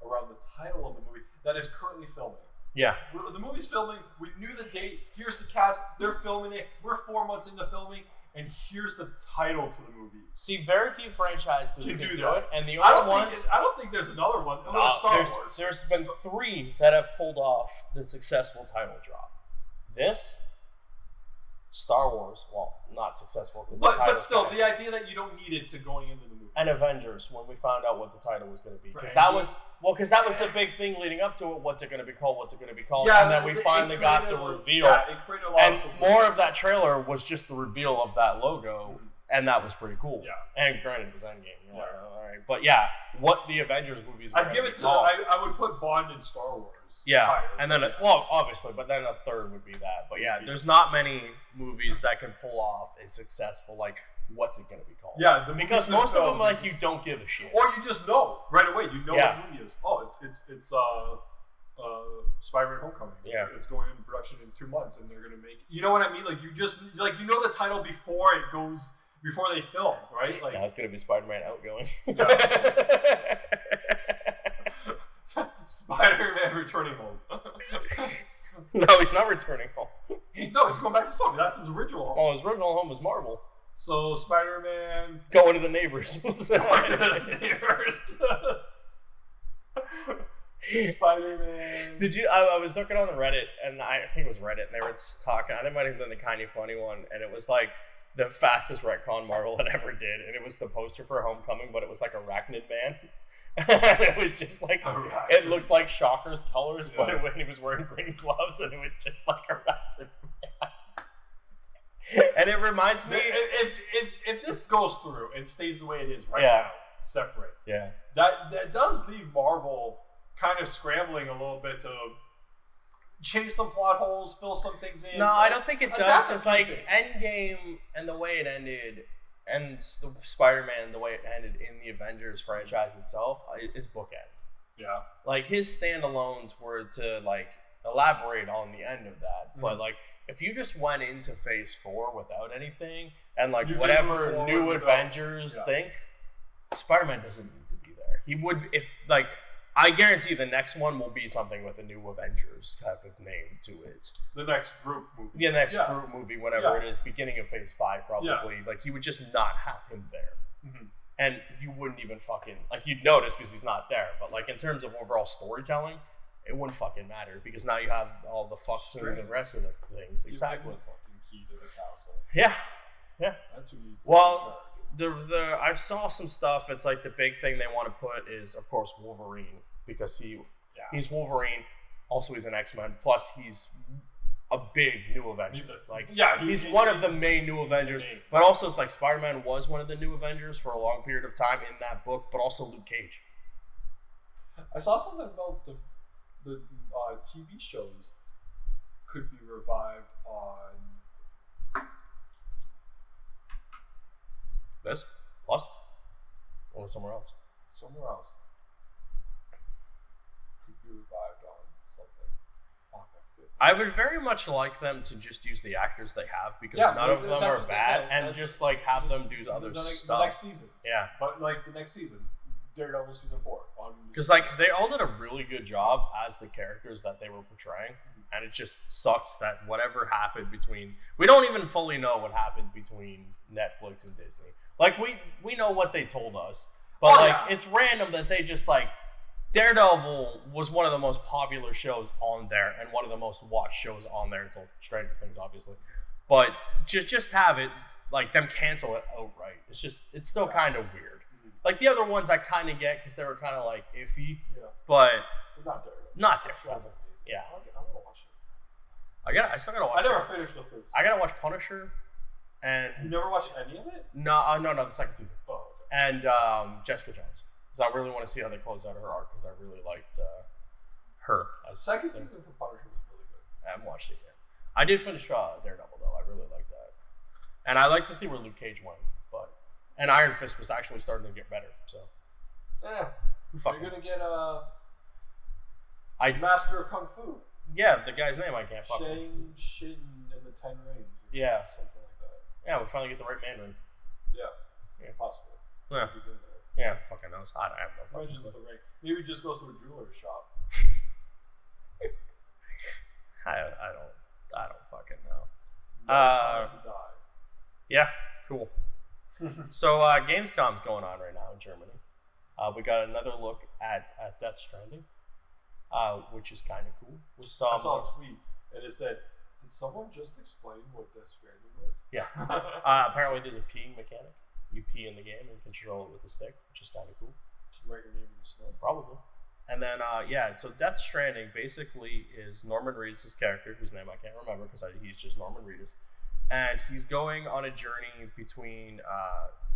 around the title of the movie that is currently filming. Yeah. The movie's filming. We knew the date. Here's the cast. They're filming it. We're 4 months into filming, and here's the title to the movie. See, very few franchises can do it, and the I don't think there's another one. Star Wars. There's been 3 that have pulled off the successful title drop. This, Star Wars. Well, not successful because but still, the idea that you don't need it to going into the movie. And Avengers, when we found out what the title was going to be, because that was the big thing leading up to it. What's it going to be called? What's it going to be called? Yeah, and then we finally got the reveal. Yeah, it created a lot and more of that trailer was just the reveal of that logo, and that was pretty cool. Yeah. And granted, it was Endgame. Yeah. All right, but yeah, what the Avengers movies? I'd give it to. I would put Bond and Star Wars. Yeah, higher. and then obviously, but then a third would be that. But yeah, there's not many movies that can pull off a successful what's it going to be called? Yeah, because most of them you don't give a shit, or you just know right away. You know what movie it is. Oh, it's Spider-Man: Homecoming. Yeah, it's going into production in 2 months, and they're going to make. You know what I mean? Like you just you know the title before it goes before they film, right? Like it's going to be Spider-Man Outgoing. Yeah. Spider-Man returning home. No, he's not returning home. No, he's going back to Sony. That's his original home. Oh, his original home was Marvel. So Spider-Man going to the neighbors. Spider-Man. Did you? I was looking on the Reddit, and I think it was Reddit, and they were just talking. They might have been the kind of funny one, and it was like the fastest retcon Marvel had ever did, and it was the poster for Homecoming, but it was like Arachnid Man. And it was just like it looked like Shocker's colors, but when he was wearing green gloves, and it was just like Arachnid Man. And it reminds me, if this goes through and stays the way it is now, separate. Yeah, that does leave Marvel kind of scrambling a little bit to change some plot holes, fill some things in. No, I don't think it does, because Endgame and the way it ended, and Spider-Man the way it ended in the Avengers franchise itself is bookend. Yeah, like his standalones were to elaborate on the end of that, but if you just went into Phase 4 without anything, and whatever new Avengers think, Spider-Man doesn't need to be there. He would, I guarantee the next one will be something with a new Avengers type of name to it. The next group movie. The next group movie, whatever it is, beginning of Phase 5 probably. Yeah. You would just not have him there. Mm-hmm. And you wouldn't even fucking, you'd notice because he's not there, but in terms of overall storytelling, it wouldn't fucking matter because now you have all the fucks and the rest of the things. Exactly. The fucking key to the castle. Yeah. That's who needs. Well, I saw some stuff. It's the big thing they want to put is of course Wolverine because he's Wolverine. Also, he's an X-Men. Plus, he's a big new Avenger. He's one of the main new Avengers. But also, it's like Spider-Man was one of the new Avengers for a long period of time in that book. But also Luke Cage. I saw something about the TV shows could be revived on this Plus or somewhere else. Somewhere else. Could be revived on something. Fuck, I would very much like them to just use the actors they have because none of them are bad, and just like have them do other stuff. The next season. Yeah. But like the next season, Daredevil season 4. Because like they all did a really good job as the characters that they were portraying, and it just sucks that whatever happened between, we don't even fully know what happened between Netflix and Disney. Like we know what they told us, but it's random that they just like, Daredevil was one of the most popular shows on there and one of the most watched shows on there until Stranger Things, obviously. But just have it like them cancel it outright. It's still kind of weird. Like the other ones I kind of get because they were kind of like iffy, but not Daredevil. Yeah. I want to watch it. I still gotta watch. I never finished the first. I gotta watch Punisher, and you never watched any of it? No, the second season. Oh, okay. And Jessica Jones, because I really want to see how they close out her arc because I really liked her. As second season for Punisher was really good. I haven't watched it yet. I did finish Daredevil though. I really liked that, and I like to see where Luke Cage went, and Iron Fist was actually starting to get better. So yeah, you're gonna get Master of Kung Fu. Yeah, the guy's name I can't fuck. Shang Shin and the Ten Rings. Yeah, something like that. Yeah, we finally get the right Mandarin. Yeah, possible. Yeah, if he's in there. Yeah, fucking knows. I have no fucking clue. Maybe he just goes to a jeweler's shop. I don't fucking know. No time to die. Yeah, cool. So Gamescom's going on right now in Germany. We got another look at Death Stranding, which is kind of cool. I saw a tweet and it said, "Did someone just explain what Death Stranding was?" Yeah. Apparently, there's a peeing mechanic. You pee in the game and control it with the stick, which is kind of cool. Can you write your name in the snow? Probably. And then, so Death Stranding basically is Norman Reedus' character, whose name I can't remember because he's just Norman Reedus. And he's going on a journey between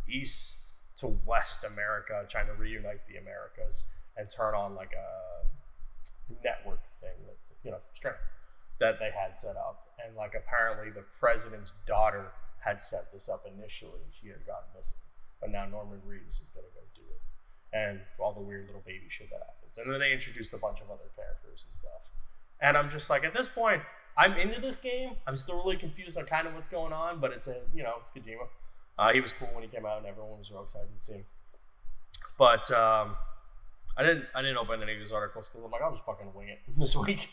East to West America, trying to reunite the Americas and turn on like a network thing, strength that they had set up. And like apparently the president's daughter had set this up initially. She had gone missing. But now Norman Reedus is going to go do it. And all the weird little baby shit that happens. And then they introduced a bunch of other characters and stuff. And I'm just like, at this point, I'm into this game. I'm still really confused on kind of what's going on, but it's it's Kojima. He was cool when he came out, and everyone was real excited to see him. But I didn't open any of these articles because I'm like, I'll just fucking wing it this week.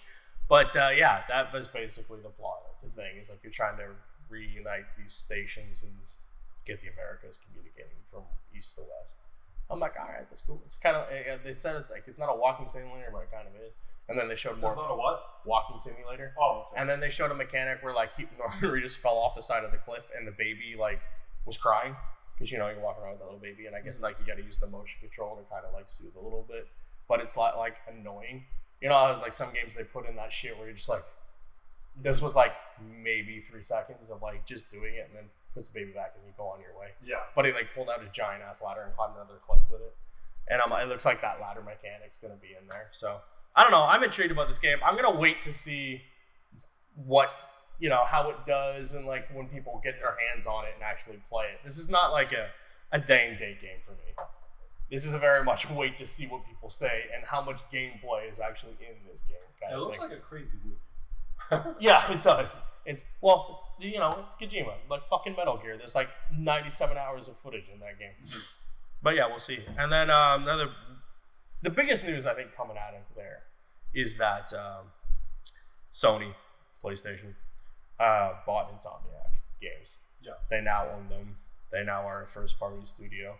But that was basically the plot of the thing. Is like you're trying to reunite these stations and get the Americas communicating from east to west. I'm like, all right, that's cool. It's kind of, they said it's not a walking simulator, but it kind of is. And then they showed more. It's not a what? Walking simulator. Oh, okay. And then they showed a mechanic where like Norman Reedus fell off the side of the cliff and the baby like was crying because you're walking around with a little baby, and I guess like you got to use the motion control to kind of like soothe a little bit, but it's like annoying. Like some games they put in that shit where you're just like, this was like maybe 3 seconds of like just doing it, and then puts the baby back and you go on your way. Yeah. But he like pulled out a giant ass ladder and climbed another cliff with it, and it looks like that ladder mechanic's gonna be in there. So I don't know. I'm intrigued about this game. I'm gonna wait to see what how it does, and like when people get their hands on it and actually play it. This is not like a day and date game for me. This is a very much wait to see what people say and how much gameplay is actually in this game. It looks like a crazy movie. Yeah, it does. It's Kojima, like fucking Metal Gear. There's like 97 hours of footage in that game. But yeah, we'll see. And then the biggest news I think coming out of there is that Sony, PlayStation, bought Insomniac Games. Yeah, they now own them. They now are a first-party studio.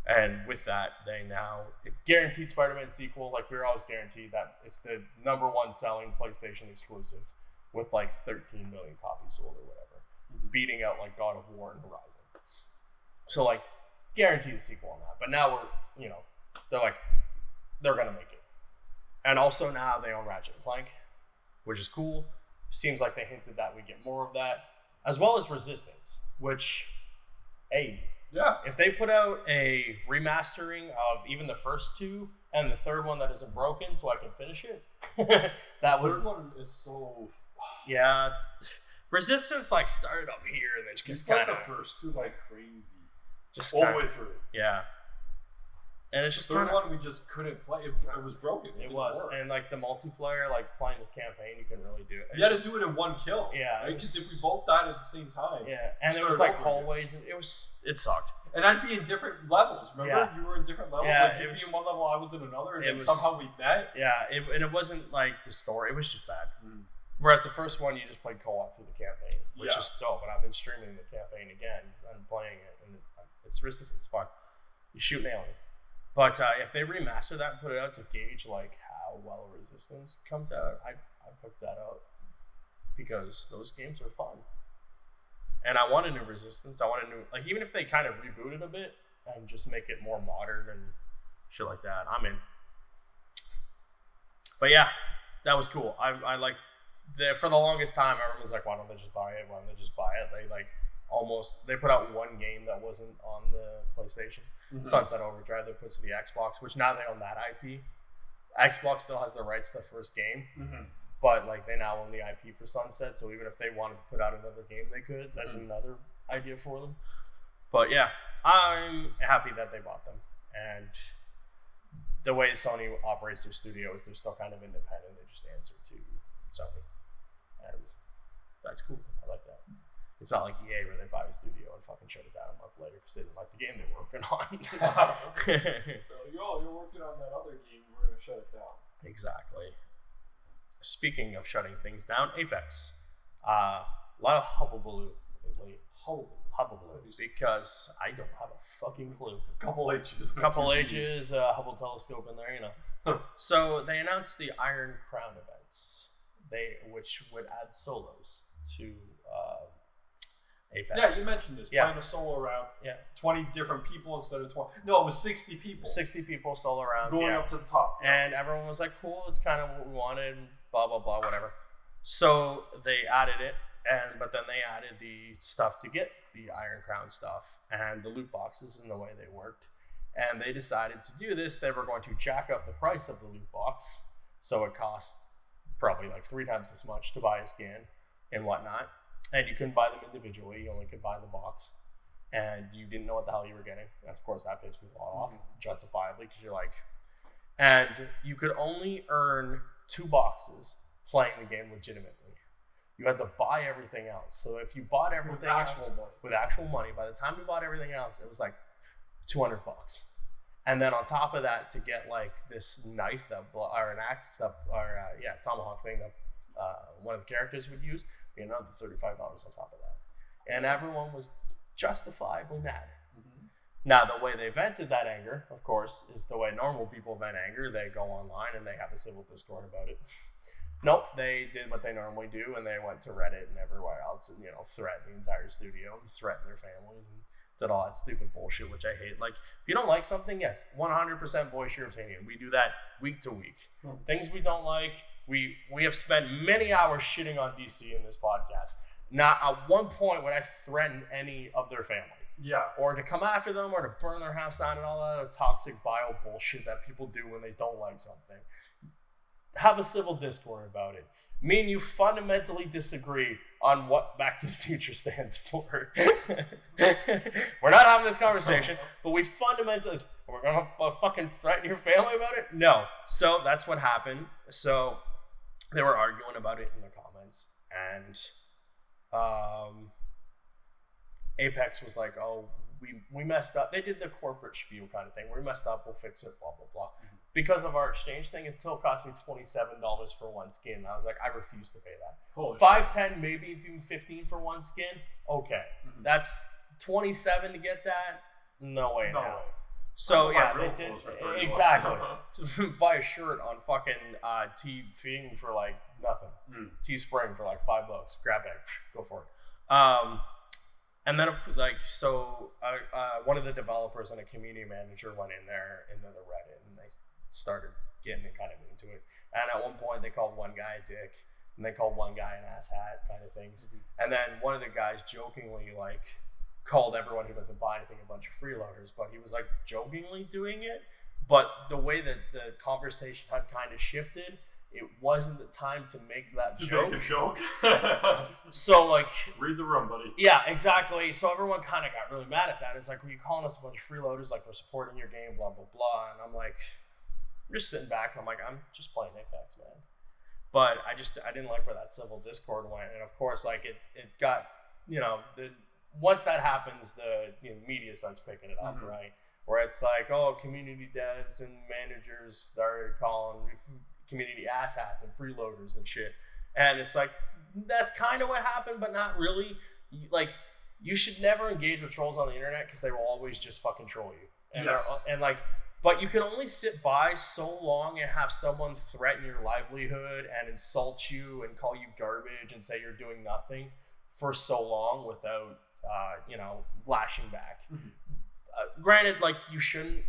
And with that, it guaranteed Spider-Man sequel. Like we were always guaranteed that it's the #1 selling PlayStation exclusive with like 13 million copies sold or whatever, beating out like God of War and Horizon. So like guaranteed a sequel on that. But now they're gonna make it. And also now they own Ratchet and Clank, which is cool. Seems like they hinted that we get more of that, as well as Resistance, which, hey, if they put out a remastering of even the first two and the third one that isn't broken, so I can finish it, that would. The third one is so. Yeah, Resistance like started up here and then just kind of the first two like crazy, just all the way through. Yeah. And it's just the third one we just couldn't play. It was broken. It was, and like the multiplayer, like playing the campaign, you couldn't really do it. You had to do it in one kill. Yeah, because if we both died at the same time. Yeah, and it was like hallways, and it sucked. And I'd be in different levels. Remember, you were in different levels. Yeah, like you'd be in one level, I was in another, and then somehow we met. Yeah, and it wasn't like the story. It was just bad. Whereas the first one, you just played co-op through the campaign, which is dope. And I've been streaming the campaign again because I'm playing it, and it's Resistance. It's fun. You shoot aliens. But if they remaster that and put it out to gauge like how well Resistance comes out, I pick that out because those games are fun. And I want a new Resistance. I want a new, like, even if they kind of reboot it a bit and just make it more modern and shit like that, I'm in. But yeah, that was cool. I like, for the longest time, everyone was like, why don't they just buy it? Why don't they just buy it? They put out one game that wasn't on the PlayStation. Sunset Overdrive they put to the Xbox, which now they own that IP. Xbox still has the rights to the first game, but like they now own the IP for Sunset, so even if they wanted to put out another game, they could. That's another idea for them. But yeah, I'm happy that they bought them, and the way Sony operates their studios, they're still kind of independent. They just answer to Sony, and that's cool. I like that. It's not like EA where they buy a studio and fucking shut it down a month later because they didn't like the game they were working on. You're working on that other game, we're going to shut it down. Exactly. Speaking of shutting things down, Apex. A lot of hubbubaloo lately. Hubbubaloo. Because I don't have a fucking clue. Couple H's. Hubble telescope in there, you know. So they announced the Iron Crown events, which would add solos to Apex. Yeah, you mentioned this. Playing a solo round. Yeah. 20 different people instead of 20. No, it was 60 people. 60 people solo rounds. Going up to the top. Yeah. And everyone was like, cool, it's kind of what we wanted, blah, blah, blah, whatever. So they added it, but then they added the stuff to get the Iron Crown stuff and the loot boxes and the way they worked. And they decided to do this. They were going to jack up the price of the loot box. So it cost probably like 3 times as much to buy a skin and whatnot. And you couldn't buy them individually. You only could buy the box. And you didn't know what the hell you were getting. And of course, that pissed people off, justifiably, because you're like... And you could only earn 2 boxes playing the game legitimately. You had to buy everything else. So if you bought everything with actual money, by the time you bought everything else, it was like $200. And then on top of that, to get like this knife or an axe tomahawk thing that one of the characters would use, another $35 on top of that. And everyone was justifiably mad. Now, the way they vented that anger, of course, is the way normal people vent anger. They go online and they have a civil discord about it. Nope, they did what they normally do, and they went to Reddit and everywhere else and, threatened the entire studio and threatened their families and did all that stupid bullshit, which I hate. Like, if you don't like something, yes, 100% voice your opinion. We do that week to week. Things we don't like, we have spent many hours shitting on DC in this podcast. Not at one point would I threaten any of their family. Yeah. Or to come after them or to burn their house down and all that other toxic bio bullshit that people do when they don't like something. Have a civil discord about it. Me and you fundamentally disagree on what Back to the Future stands for. We're not having this conversation, but we're going to fucking threaten your family about it? No. So that's what happened. So they were arguing about it in the comments, and Apex was like, oh, we messed up. They did the corporate spiel kind of thing. We messed up, we'll fix it, blah, blah, blah. Because of our exchange thing, it still cost me $27 for one skin. I was like, I refuse to pay that. 5, 10, maybe even 15 for one skin. Okay, that's 27 to get that. No way now. So yeah, they did exactly. Buy a shirt on fucking T-Fing for like nothing. Teespring for like $5. Grab it, go for it. And then one of the developers and a community manager went in there into the Reddit and they started getting kind of into it. And at one point, they called one guy a dick, and they called one guy an asshat, kind of things. And then one of the guys jokingly like called everyone who doesn't buy anything a bunch of freeloaders, but he was like jokingly doing it. But the way that the conversation had kind of shifted, it wasn't the time to make that joke. Make a joke. So like, read the room, buddy. Yeah, exactly. So everyone kind of got really mad at that. It's like, well, you calling us a bunch of freeloaders, like we're supporting your game, blah blah blah. And I'm like, I'm just sitting back and I'm like, I'm just playing Apex, man. But I didn't like where that civil discord went, and of course, like it got, once that happens, the media starts picking it up, right? Where it's like, oh, community devs and managers started calling community asshats and freeloaders and shit, and it's like that's kind of what happened, but not really. Like, you should never engage with trolls on the internet because they will always just fucking troll you, and like. But you can only sit by so long and have someone threaten your livelihood and insult you and call you garbage and say you're doing nothing for so long without, lashing back. Granted, like, you shouldn't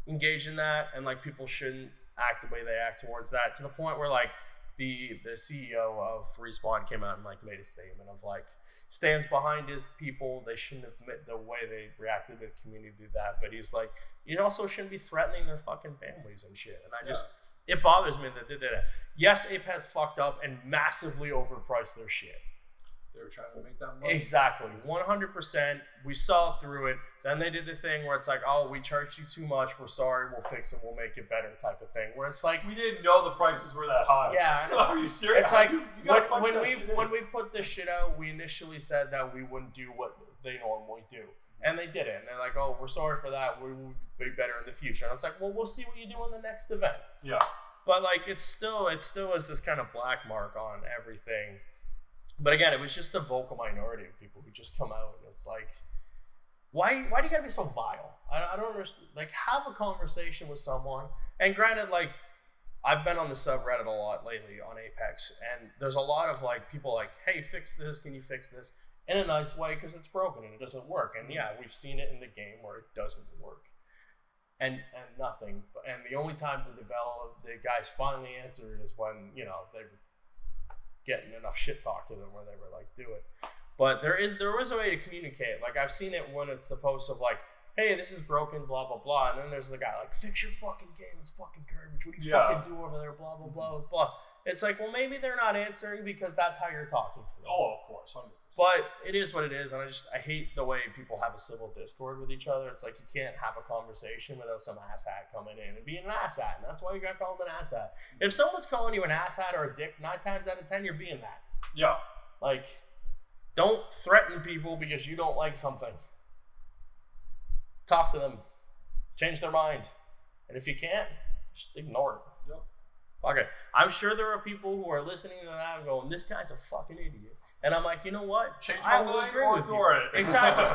engage in that, and like people shouldn't act the way they act towards that, to the point where like the CEO of Respawn came out and like made a statement of like stands behind his people. They shouldn't have the way they reacted to the community do that, but he's like, you also shouldn't be threatening their fucking families and shit. And it bothers me that they did that. Yes, Apex fucked up and massively overpriced their shit. They were trying to make that money. Exactly, 100%. We saw through it. Then they did the thing where it's like, oh, we charged you too much. We're sorry. We'll fix it. We'll make it better, type of thing. Where it's like, we didn't know the prices were that high. Yeah, are you serious? It's like when we put this shit out, we initially said that we wouldn't do what they normally do. And they did it. And they're like, oh, we're sorry for that. We will be better in the future. And it's like, well, we'll see what you do in the next event. Yeah. But like, it still is this kind of black mark on everything. But again, it was just the vocal minority of people who just come out, and it's like, why do you gotta be so vile? I don't understand. Like, have a conversation with someone. And granted, like, I've been on the subreddit a lot lately on Apex, and there's a lot of like people like, hey, fix this. Can you fix this? In a nice way, because it's broken and it doesn't work. And yeah, we've seen it in the game where it doesn't work. And nothing. And the only time the guys finally answered is when, they were getting enough shit talk to them where they were like, do it. But there was a way to communicate. Like, I've seen it when it's the post of like, hey, this is broken, blah, blah, blah. And then there's the guy like, fix your fucking game. It's fucking garbage. What do you fucking do over there? Blah, blah, blah, blah, blah. It's like, well, maybe they're not answering because that's how you're talking to them. Oh, of course. 100%. But it is what it is, and I hate the way people have a civil discord with each other. It's like, you can't have a conversation without some asshat coming in and being an asshat, and that's why you got called an asshat. If someone's calling you an asshat or a dick, 9 times out of 10, you're being that. Yeah. Like, don't threaten people because you don't like something. Talk to them. Change their mind. And if you can't, just ignore it. Yep. Fuck it. I'm sure there are people who are listening to that and going, this guy's a fucking idiot. And I'm like, you know what? Change my mind or ignore it. Exactly.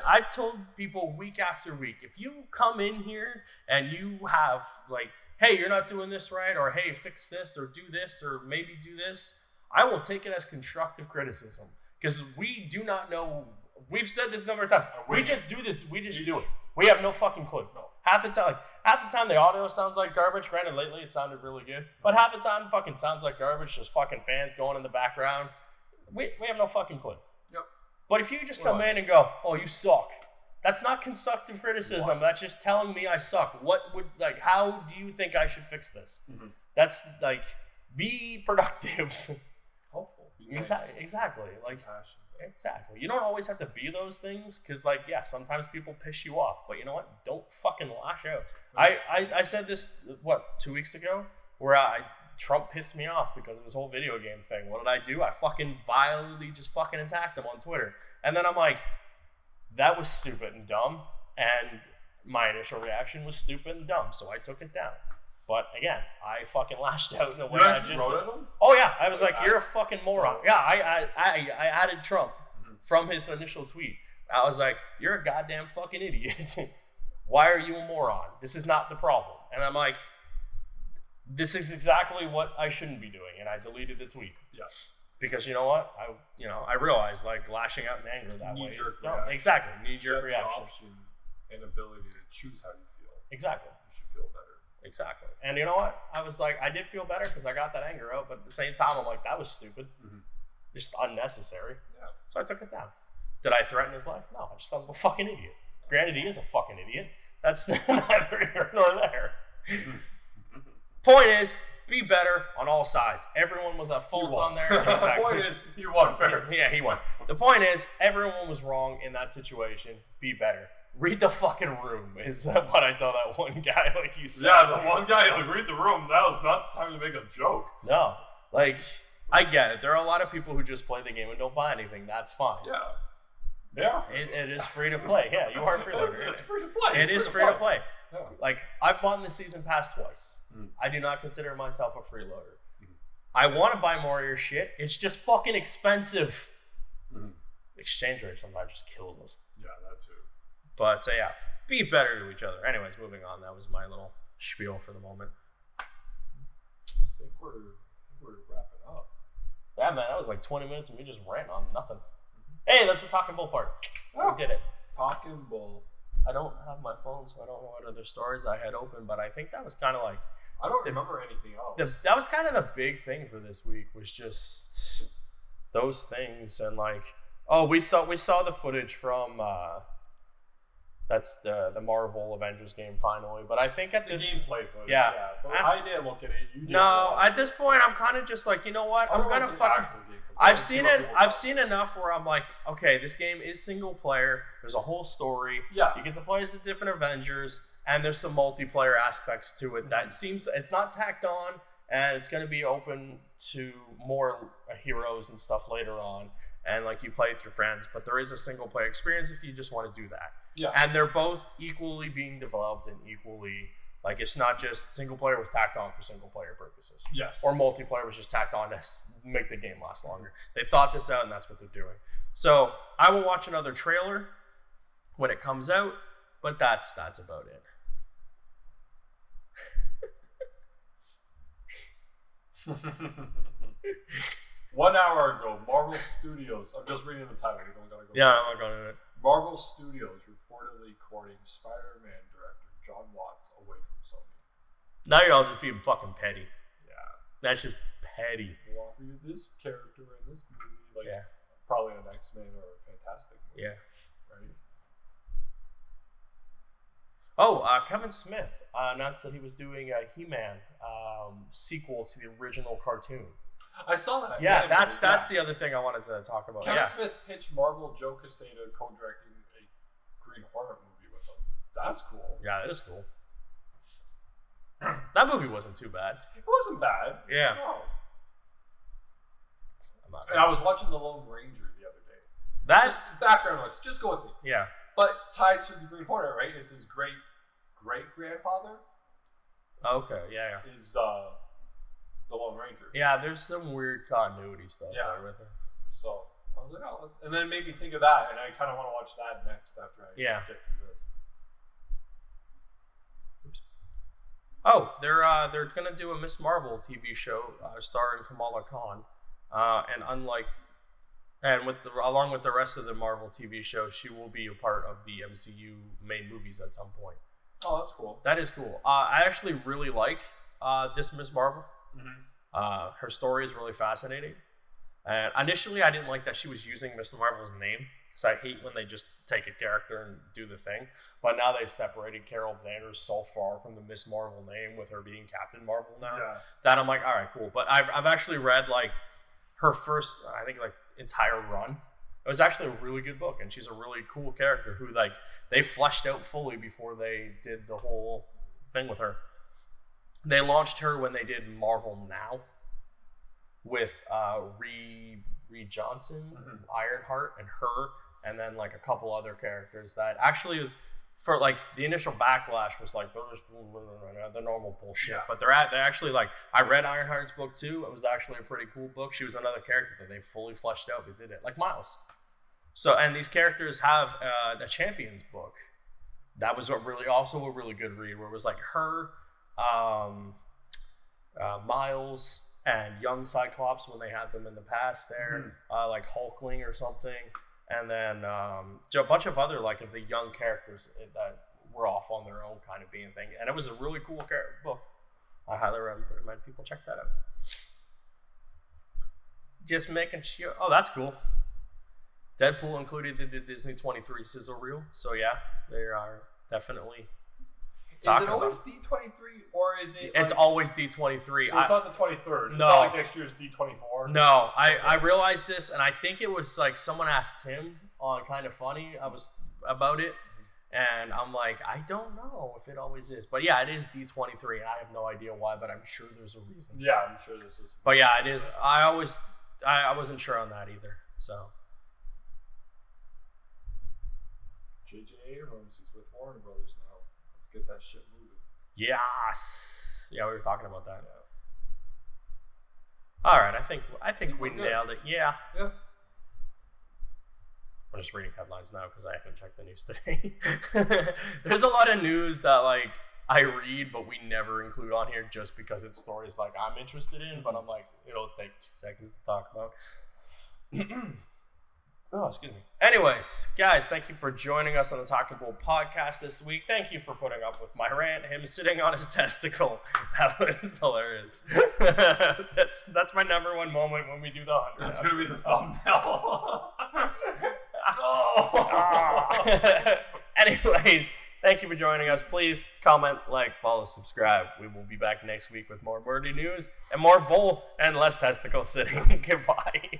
I've told people week after week, if you come in here and you have like, hey, you're not doing this right, or hey, fix this, or do this, or maybe do this, I will take it as constructive criticism. Because we do not know. We've said this a number of times. We just do this. We just do it. We have no fucking clue. No. Half the time the audio sounds like garbage. Granted, lately it sounded really good, but half the time fucking sounds like garbage. Just fucking fans going in the background. We have no fucking clue. Yep. But if you just come in and go, oh, you suck, that's not constructive criticism. That's just telling me I suck. How do you think I should fix this? Mm-hmm. That's like, be productive. Hopeful. Exactly. Like, exactly. You don't always have to be those things, because like, yeah, sometimes people piss you off, but you know what? Don't fucking lash out. I said this 2 weeks ago, where Trump pissed me off because of his whole video game thing. What did I do? I fucking violently just fucking attacked him on Twitter, and then I'm like, that was stupid and dumb, and my initial reaction was stupid and dumb, so I took it down. But again, I fucking lashed out in a way I just. Wrote at him? Oh yeah, I was like, "You're a fucking moron." Yeah, I added Trump from his initial tweet. I was like, "You're a goddamn fucking idiot. Why are you a moron? This is not the problem." And I'm like, "This is exactly what I shouldn't be doing," and I deleted the tweet. Yeah. Because you know what? I realized like lashing out in anger that way is dumb. Exactly, knee-jerk reaction. Option and ability to choose how you feel. Exactly. You should feel better. Exactly. And you know what? I was like, I did feel better because I got that anger out, but at the same time, I'm like, that was stupid. Just unnecessary. Yeah. So I took it down. Did I threaten his life? No, I just called him a fucking idiot. Granted, he is a fucking idiot. That's neither here nor there. Point is, be better on all sides. Everyone was at fault on there. Exactly. The point is, he won fair. Yeah, he won. The point is, everyone was wrong in that situation. Be better. Read the fucking room is what I tell that one guy, like you said. Yeah, the one guy, like, read the room. That was not the time to make a joke. No. Like, I get it. There are a lot of people who just play the game and don't buy anything. That's fine. Yeah. They are free. It is free to play. Yeah, you are free to play. It's free to play. It is free to play. Yeah. Like, I've bought the season pass twice. I do not consider myself a freeloader. I want to buy more of your shit. It's just fucking expensive. Exchange rate sometimes just kills us. Yeah, that too. But yeah, be better to each other. Anyways, moving on. That was my little spiel for the moment. I think we're wrapping up. Yeah, man, that was like 20 minutes and we just ran on nothing. Hey, that's the Talking Bull part. Oh. We did it. Talking Bull. I don't have my phone, so I don't know what other stories I had open, but I think that was kind of like... I don't remember anything else. That was kind of the big thing for this week, was just those things. And like, oh, we saw the footage from... that's the Marvel Avengers game finally, but I think at this gameplay footage, yeah. But I didn't look at it. You did. No, at this point, I'm kind of just like, you know what? I'm gonna fucking. I've seen it. I've seen enough where I'm like, okay, this game is single player. There's a whole story. Yeah. You get to play as the different Avengers, and there's some multiplayer aspects to it that seems it's not tacked on, and it's gonna be open to more heroes and stuff later on, and like you play with your friends. But there is a single player experience if you just want to do that. Yeah. And they're both equally being developed and equally, like, it's not just single player was tacked on for single player purposes. Yes. Or multiplayer was just tacked on to make the game last longer. They thought this out and that's what they're doing. So I will watch another trailer when it comes out, but that's about it. 1 hour ago, Marvel Studios. I'm just reading the title. We don't gotta go. Yeah, I'm not going to it. Marvel Studios reportedly courting Spider-Man director John Watts away from Sony. Now you're all just being fucking petty. Yeah. That's just petty. We'll offer you this character in this movie, like probably an X-Men or a Fantastic movie. Yeah. Right. Oh, Kevin Smith announced that he was doing a He-Man sequel to the original cartoon. I saw that. Yeah, that's the other thing I wanted to talk about. Kevin Smith pitched Marvel Joe Quesada co-directing a Green Hornet movie with him. That's cool. Yeah, that is cool. That movie wasn't too bad. It wasn't bad. Yeah. No. And I was watching The Lone Ranger the other day. Just background noise. Just go with me. Yeah. But tied to the Green Hornet, right? It's his great-great-grandfather. Okay, yeah. Is the Lone Ranger. Yeah, there's some weird continuity stuff there with it. So I was like, oh, and then it made me think of that, and I kind of want to watch that next after I get through this. Oops. Oh, they're gonna do a Miss Marvel TV show starring Kamala Khan, and along with the rest of the Marvel TV show, she will be a part of the MCU main movies at some point. Oh, that's cool. That is cool. I actually really like this Miss Marvel. Mm-hmm. Her story is really fascinating. And initially, I didn't like that she was using Miss Marvel's name, because I hate when they just take a character and do the thing. But now they've separated Carol Danvers so far from the Miss Marvel name, with her being Captain Marvel now, that I'm like, all right, cool. But I've actually read like her first, I think, like entire run. It was actually a really good book, and she's a really cool character who like they fleshed out fully before they did the whole thing with her. They launched her when they did Marvel Now with Reed Johnson, Ironheart, and her, and then like a couple other characters that actually, for like the initial backlash was like they're just the normal bullshit. But they're actually like, I read Ironheart's book too. It was actually a pretty cool book. She was another character that they fully fleshed out. They did it like Miles. So, and these characters have the Champions book. That was also a really good read, where it was like her, Miles, and young Cyclops when they had them in the past there, like Hulkling or something, and then a bunch of other like of the young characters that were off on their own kind of being thing. And it was a really cool book. I highly recommend people check that out. Just making sure. Oh, that's cool. Deadpool included the Disney 23 sizzle reel. So yeah, they are definitely. Is it always D23 or is it? It's always D23. So it's not the 23rd. It's no. not like next year's D24. No, I realized this, and I think it was like someone asked Tim on Kind of Funny. I was about it. And I'm like, I don't know if it always is. But yeah, it is D23. I have no idea why, but I'm sure there's a reason. Yeah, I'm sure there's a reason. But yeah, it is. I wasn't sure on that either. So. J.J. Abrams is with Warner Brothers now. Let's get that shit moving. Yes. Yeah, we were talking about that. Yeah. All right, I think we nailed it. Yeah. Yeah. I'm just reading headlines now because I haven't checked the news today. There's a lot of news that like I read, but we never include on here just because it's stories like I'm interested in. But I'm like, it'll take 2 seconds to talk about. Oh, excuse me. Anyways, guys, thank you for joining us on the Talking Bull podcast this week. Thank you for putting up with my rant. Him sitting on his testicle. That was hilarious. That's my number one moment when we do the 100. That's going to be the thumbnail. Anyways, thank you for joining us. Please comment, like, follow, subscribe. We will be back next week with more wordy news and more bull and less testicle sitting. Goodbye.